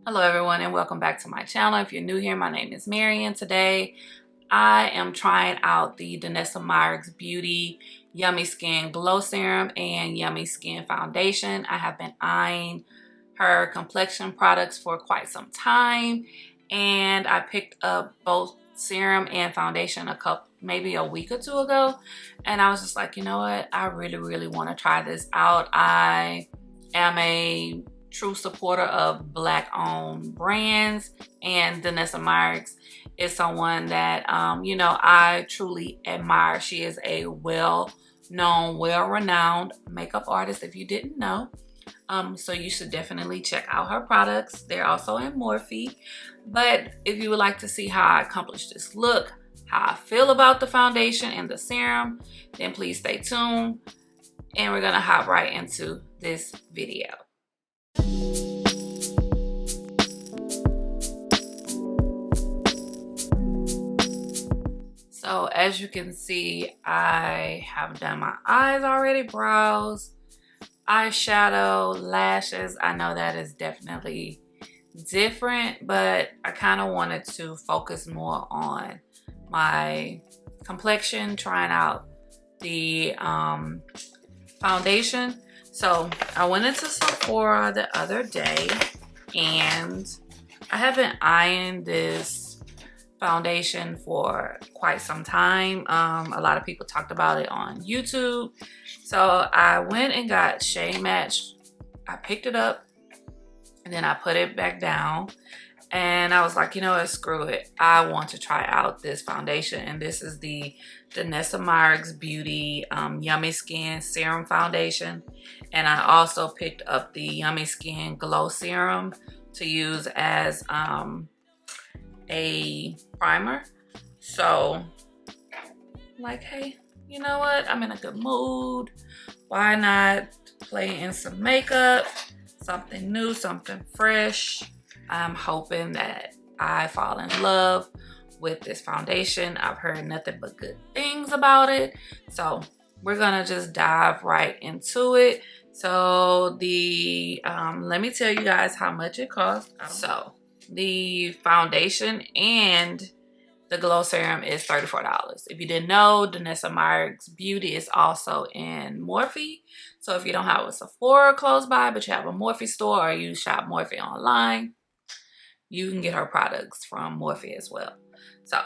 Hello everyone and welcome back to my channel. If you're new here, my name is Mary and today I am trying out the Danessa Myricks Beauty Yummy Skin Glow Serum and Yummy Skin Foundation. I have been eyeing her complexion products for quite some time and I picked up both serum and foundation maybe a week or two ago, and I was just like, you know what, I really want to try this out. I am a true supporter of Black owned brands, and Danessa Myricks is someone that I truly admire. She is a well-known, well-renowned makeup artist, if you didn't know. So you should definitely check out her products. They're also in Morphe. But if you would like to see how I accomplish this look, how I feel about the foundation and the serum, then please stay tuned and we're gonna hop right into this video. So as you can see, I have done my eyes already, brows, eyeshadow, lashes. I know that is definitely different, but I kind of wanted to focus more on my complexion, trying out the foundation. So I went into Sephora the other day and I have been eyeing this foundation for quite some time. A lot of people talked about it on YouTube. So I went and got Shade Match. I picked it up and then I put it back down and I was like, you know what, screw it. I want to try out this foundation, and this is the Danessa Myricks Beauty Yummy Skin Serum Foundation. And I also picked up the Yummy Skin Glow Serum to use as a primer. So like, hey, you know what, I'm in a good mood, why not play in some makeup, something new, something fresh. I'm hoping that I fall in love with this foundation. I've heard nothing but good things about it, so we're gonna just dive right into it. So the let me tell you guys how much it costs. So the foundation and the glow serum is $34. If you didn't know, Danessa Myricks Beauty is also in Morphe. So if you don't have a Sephora close by, but you have a Morphe store or you shop Morphe online, you can get her products from Morphe as well. So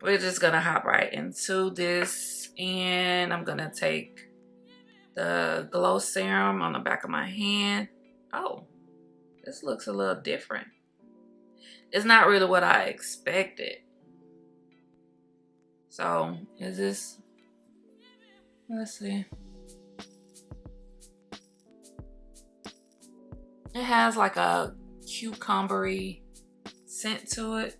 we're just gonna hop right into this, and I'm gonna take the glow serum on the back of my hand. Oh, this looks a little different. It's not really what I expected. So is this, let's see. It has like a cucumbery scent to it,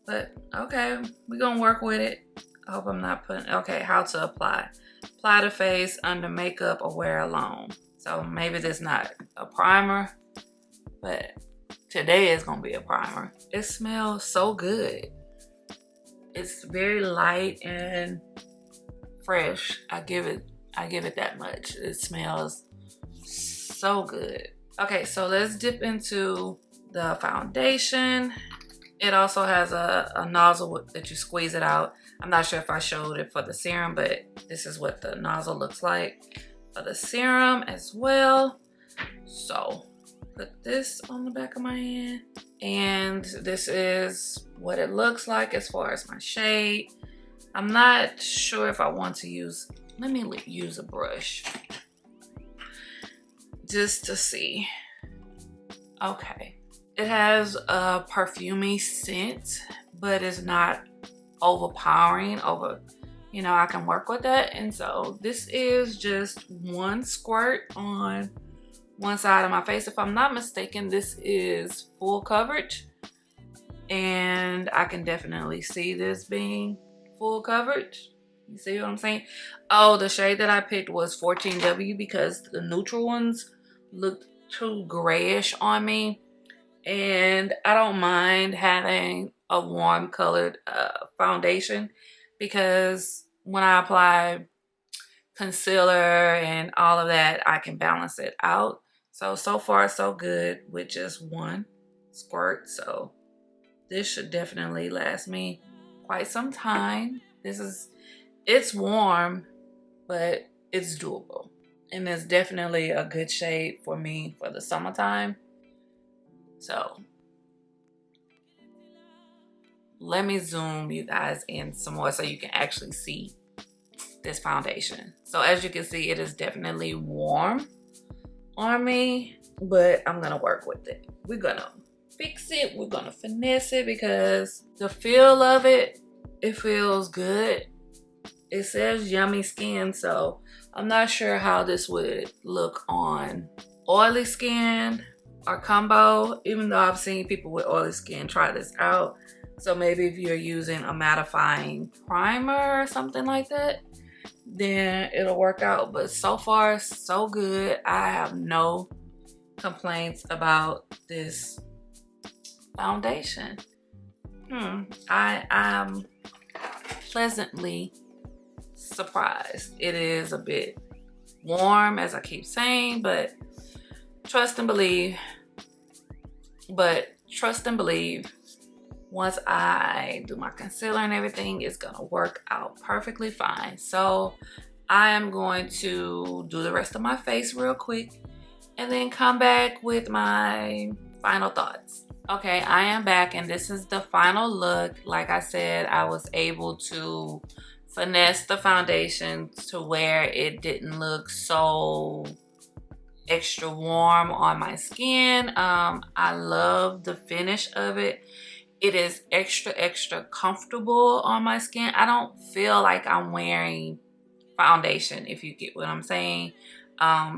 but okay, we're gonna work with it. I hope I'm not putting, okay, how to apply. Apply to face, under makeup, or wear alone. So maybe this is not a primer, but today is gonna be a primer. It smells so good. It's very light and fresh. I give it that much. It smells so good. Okay, so let's dip into the foundation. It also has a nozzle that you squeeze it out. I'm not sure if I showed it for the serum, but this is what the nozzle looks like for the serum as well. So put this on the back of my hand, and this is what it looks like as far as my shade. I'm not sure if I want to use, let me use a brush just to see. Okay, it has a perfumey scent, but it's not overpowering. I can work with that. And so this is just one squirt on one side of my face. If I'm not mistaken, this is full coverage, and I can definitely see this being full coverage. You see what I'm saying? Oh, the shade that I picked was 14W because the neutral ones looked too grayish on me, and I don't mind having a warm colored foundation, because when I apply concealer and all of that, I can balance it out. So far so good with just one squirt, so this should definitely last me quite some time. It's warm, but it's doable. And it's definitely a good shade for me for the summertime. So let me zoom you guys in some more so you can actually see this foundation. So as you can see, it is definitely warm on me, but I'm gonna work with it. We're gonna fix it. We're gonna finesse it because the feel of it, it feels good. It says yummy skin, so I'm not sure how this would look on oily skin or combo, even though I've seen people with oily skin try this out. So maybe if you're using a mattifying primer or something like that, then it'll work out. But so far, so good. I have no complaints about this foundation. I am pleasantly surprised. It is a bit warm, as I keep saying, but trust and believe. Once I do my concealer and everything, it's gonna work out perfectly fine. So I am going to do the rest of my face real quick and then come back with my final thoughts. Okay, I am back and this is the final look. Like I said, I was able to finesse the foundation to where it didn't look so extra warm on my skin. I love the finish of it. It is extra comfortable on my skin. I don't feel like I'm wearing foundation, if you get what I'm saying.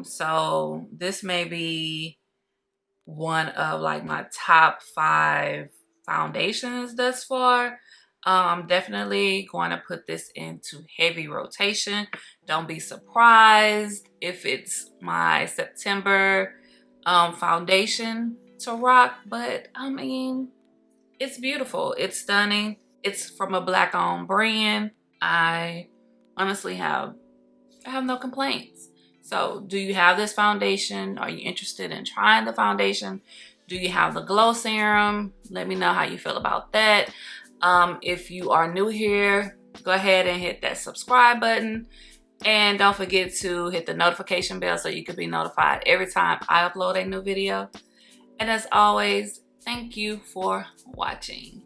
So this may be one of like my top 5 foundations thus far. I'm definitely going to put this into heavy rotation. Don't be surprised if it's my September foundation to rock, but I mean, it's beautiful. It's stunning. It's from a Black owned brand. I honestly have no complaints. So do you have this foundation? Are you interested in trying the foundation? Do you have the glow serum? Let me know how you feel about that. If you are new here, go ahead and hit that subscribe button. And don't forget to hit the notification bell so you can be notified every time I upload a new video. And as always, thank you for watching.